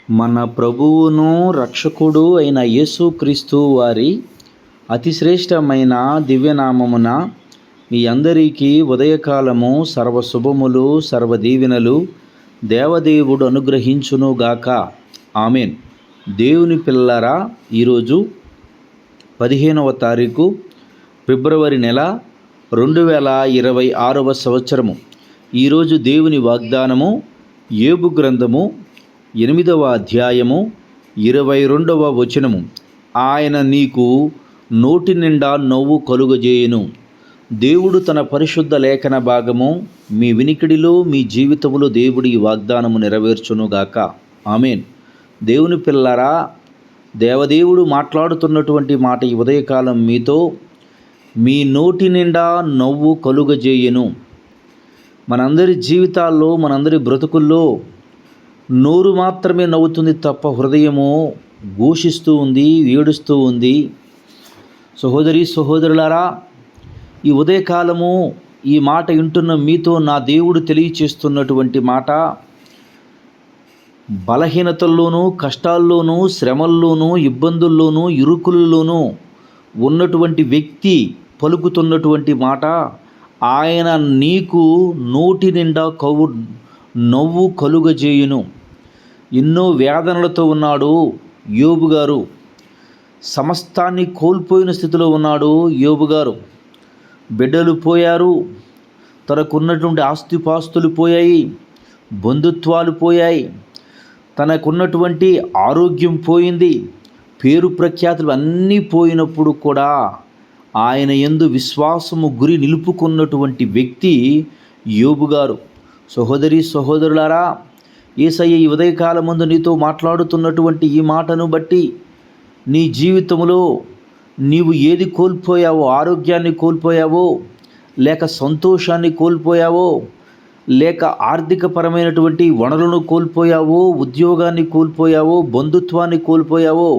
మన ప్రభువును రక్షకుడు అయిన యేసుక్రీస్తు వారి అతిశ్రేష్టమైన దివ్యనామమున మీ అందరికీ ఉదయకాలము సర్వశుభములు సర్వదీవెనలు దేవదేవుడు అనుగ్రహించునుగాక. ఆమెన్. దేవుని పిల్లలారా, ఈరోజు 15వ తారీఖు ఫిబ్రవరి నెల 2026వ సంవత్సరము. ఈరోజు దేవుని వాగ్దానము యోబు గ్రంథము 8వ అధ్యాయము 22వ వచనము. ఆయన నీకు నోటి నిండా నవ్వు కలుగజేయును. దేవుడు తన పరిశుద్ధ లేఖన భాగము మీ వినికిడిలో మీ జీవితంలో దేవుడి ఈ వాగ్దానము నెరవేర్చునుగాక. ఆమెన్. దేవుని పిల్లలారా, దేవదేవుడు మాట్లాడుతున్నటువంటి మాట ఈ ఉదయకాలం మీతో, మీ నోటి నిండా నవ్వు కలుగజేయును. మనందరి జీవితాల్లో, మనందరి బ్రతుకుల్లో నోరు మాత్రమే నవ్వుతుంది తప్ప హృదయము ఘోషిస్తూ ఉంది, ఏడుస్తూ ఉంది. సహోదరులారా, ఈ ఉదయకాలము ఈ మాట వింటున్న మీతో నా దేవుడు తెలియచేస్తున్నటువంటి మాట, బలహీనతల్లోనూ, కష్టాల్లోనూ, శ్రమల్లోనూ, ఇబ్బందుల్లోనూ, ఇరుకులలోనూ ఉన్నటువంటి వ్యక్తి పలుకుతున్నటువంటి మాట, ఆయన నీకు నోటి నిండా నవ్వు కలుగజేయును. ఎన్నో వేదనలతో ఉన్నాడు యోబు గారు. సమస్తాన్ని కోల్పోయిన స్థితిలో ఉన్నాడు యోబు గారు. బిడ్డలు పోయారు, తనకున్నటువంటి ఆస్తిపాస్తులు పోయాయి, బంధుత్వాలు పోయాయి, తనకున్నటువంటి ఆరోగ్యం పోయింది, పేరు ప్రఖ్యాతులు అన్నీ పోయినప్పుడు కూడా ఆయన యందు విశ్వాసము గురి నిలుపుకున్నటువంటి వ్యక్తి యోబు గారు. సహోదరులారా, యేసయ్య ఈ ఉదయకాలమందు నీతో మాట్లాడుతున్నటువంటి ఈ మాటను బట్టి నీ జీవితంలో నీవు ఏది కోల్పోయావో, ఆరోగ్యాన్ని కోల్పోయావో, లేక సంతోషాన్ని కోల్పోయావో, లేక ఆర్థికపరమైనటువంటి వనరులను కోల్పోయావో, ఉద్యోగాన్ని కోల్పోయావో, బంధుత్వాన్ని కోల్పోయావో,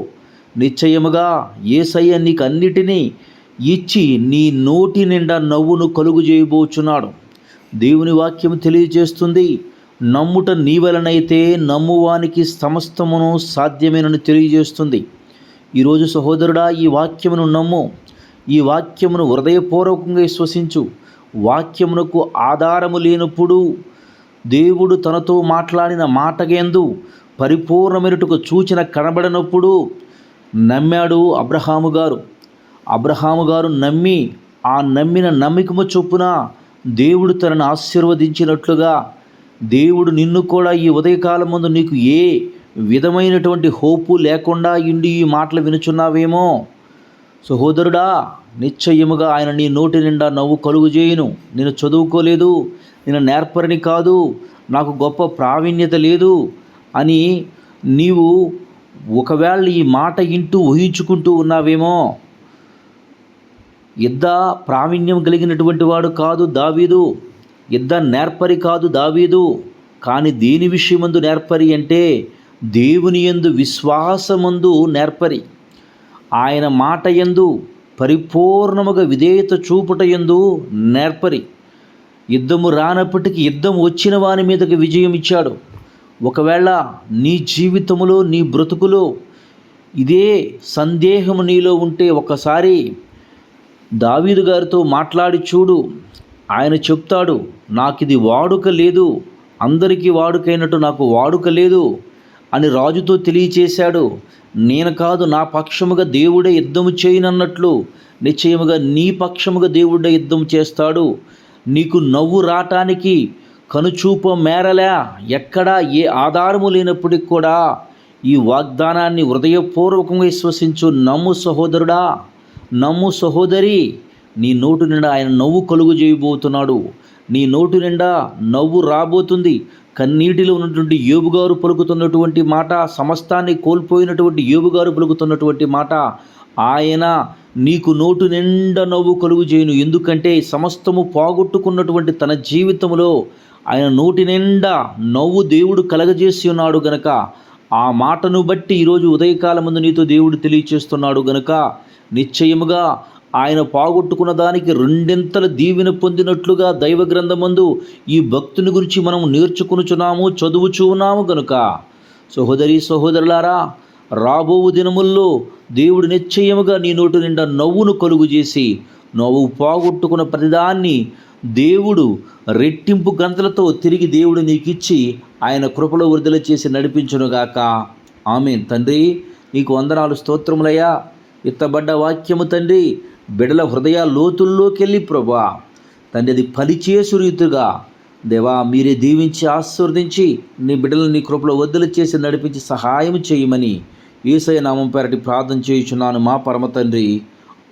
నిశ్చయముగా యేసయ్య నీకు అన్నిటినీ ఇచ్చి నీ నోటి నిండా నవ్వును కలుగు చేయబోచున్నాడు. దేవుని వాక్యం తెలియజేస్తుంది, నమ్ముట నీ వలనైతే నమ్మువానికి సమస్తమును సాధ్యమేనని తెలియజేస్తుంది. ఈరోజు సహోదరుడా, ఈ వాక్యమును నమ్ము, ఈ వాక్యమును హృదయపూర్వకంగా విశ్వసించు. వాక్యమునకు ఆధారము లేనప్పుడు, దేవుడు తనతో మాట్లాడిన మాటగేందు పరిపూర్ణమైనట్టుగా సూచన కనబడినప్పుడు నమ్మాడు అబ్రహాము గారు నమ్మి, ఆ నమ్మిన నమ్మికము చొప్పున దేవుడు తనను ఆశీర్వదించినట్లుగా దేవుడు నిన్ను కూడా ఈ ఉదయకాలం ముందు నీకు ఏ విధమైనటువంటి హోపు లేకుండా ఇండి ఈ మాటలు వినుచున్నావేమో, సహోదరుడా, నిశ్చయముగా ఆయన నీ నోటి నిండా నవ్వు కలుగు చేయును. నేను చదువుకోలేదు, నేను నేర్పరిని కాదు, నాకు గొప్ప ప్రావీణ్యత లేదు అని నీవు ఒకవేళ ఈ మాట ఇంటూ ఊహించుకుంటూ ఉన్నావేమో. యుద్ధ ప్రావీణ్యం కలిగినటువంటి వాడు కాదు దావీదు, యుద్ధ నేర్పరి కాదు దావీదు. కానీ దేని విషయమందు నేర్పరి అంటే దేవుని యందు విశ్వాసమందు నేర్పరి. ఆయన మాట యందు పరిపూర్ణముగా విధేయత చూపుట యందు నేర్పరి. యుద్ధము రానప్పటికీ యుద్ధం వచ్చిన వాని మీదకి విజయం ఇచ్చాడు. ఒకవేళ నీ జీవితములో, నీ బ్రతుకులో ఇదే సందేహము నీలో ఉంటే ఒకసారి దావీదు గారితో మాట్లాడి చూడు. ఆయన చెప్తాడు, నాకు ఇది వాడుక లేదు, అందరికీ వాడుకైనట్టు నాకు వాడుక లేదు అని రాజుతో తెలియచేశాడు. నేను కాదు, నా పక్షముగా దేవుడే యుద్ధము చేయనన్నట్లు నిశ్చయముగా నీ పక్షముగా దేవుడే యుద్ధం చేస్తాడు. నీకు నవ్వు రావటానికి కనుచూప మేరలే, ఎక్కడా ఏ ఆధారము లేనప్పటికి కూడా ఈ వాగ్దానాన్ని హృదయపూర్వకంగా విశ్వసించు. నమ్ము సహోదరుడా, నమ్ము సహోదరి, నీ నోటి నిండా ఆయన నవ్వు కలుగు చేయబోతున్నాడు. నీ నోటి నిండా నవ్వు రాబోతుంది. కన్నీటిలో ఉన్నటువంటి యోబు గారు పలుకుతున్నటువంటి మాట, సమస్తాన్ని కోల్పోయినటువంటి యోబు గారు పలుకుతున్నటువంటి మాట, ఆయన నీకు నోటు నిండా నవ్వు కలుగు చేయను. ఎందుకంటే సమస్తము పోగొట్టుకున్నటువంటి తన జీవితంలో ఆయన నోటి నిండా నవ్వు దేవుడు కలగజేసి ఉన్నాడు గనక, ఆ మాటను బట్టి ఈరోజు ఉదయకాలం ముందు నీతో దేవుడు తెలియచేస్తున్నాడు గనక నిశ్చయముగా ఆయన పోగొట్టుకున్న దానికి రెండింతల దీవెన పొందినట్లుగా దైవ గ్రంథమందు ఈ భక్తుని గురించి మనం నేర్చుకునుచున్నాము, చదువుచూ ఉన్నాము గనుక సహోదరి సహోదరులారా, రాబో దినముల్లో దేవుడు నిశ్చయముగా నీ నోటి నిండా నవ్వును కలుగు చేసి, నువ్వు పోగొట్టుకున్న ప్రతిదాన్ని దేవుడు రెట్టింపు గంతలతో తిరిగి దేవుడు నీకు ఇచ్చి ఆయన కృపలో విడుదల చేసి నడిపించునుగాక. ఆమేన్. తండ్రి నీకు వందనాలు, స్తోత్రములయ్యా. ఎత్తబడ్డ వాక్యము తండ్రి బిడల హృదయ లోతుల్లోకి వెళ్ళి ప్రభా తండ్రి అది పనిచేసు రీతిగా దేవా మీరే దీవించి ఆశీర్వదించి నీ బిడ్డలను నీ కృపలో వద్దలు చేసి నడిపించి సహాయం చేయమని యేసయ్య నామం పేరటి ప్రార్థన చేయుచున్నాను మా పరమ తండ్రి.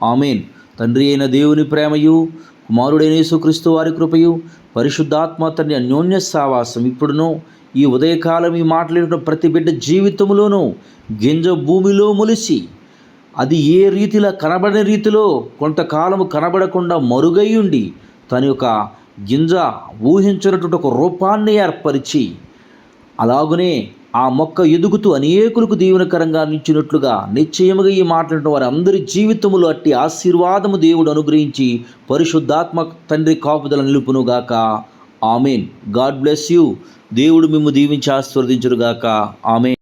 ఆమేన్. తండ్రి అయిన దేవుని ప్రేమయు, కుమారుడైన యేసుక్రీస్తు వారి కృపయు, పరిశుద్ధాత్మ తండ్రి అన్యోన్య సావాసం ఇప్పుడును ఈ ఉదయకాలం ఈ మాట్లాడిన ప్రతి బిడ్డ జీవితంలోనూ గింజ భూమిలో మొలిసి అది ఏ రీతిలో కనబడని రీతిలో కొంతకాలము కనబడకుండా మరుగై ఉండి తన యొక్క గింజ ఊహించినటువంటి ఒక రూపాన్ని ఏర్పరిచి అలాగునే ఆ మొక్క ఎదుగుతూ అనేకులకు దీవెనకరంగా నిలిచినట్లుగా నిశ్చయముగా ఈ మాట్లాడిన వారి అందరి జీవితములు అట్టి ఆశీర్వాదము దేవుడు అనుగ్రహించి పరిశుద్ధాత్మ తండ్రి కాపుదల నిలుపునుగాక. ఆమేన్. God bless you. దేవుడు మిమ్ము దీవించి ఆశీర్వదించునుగాక. ఆమేన్.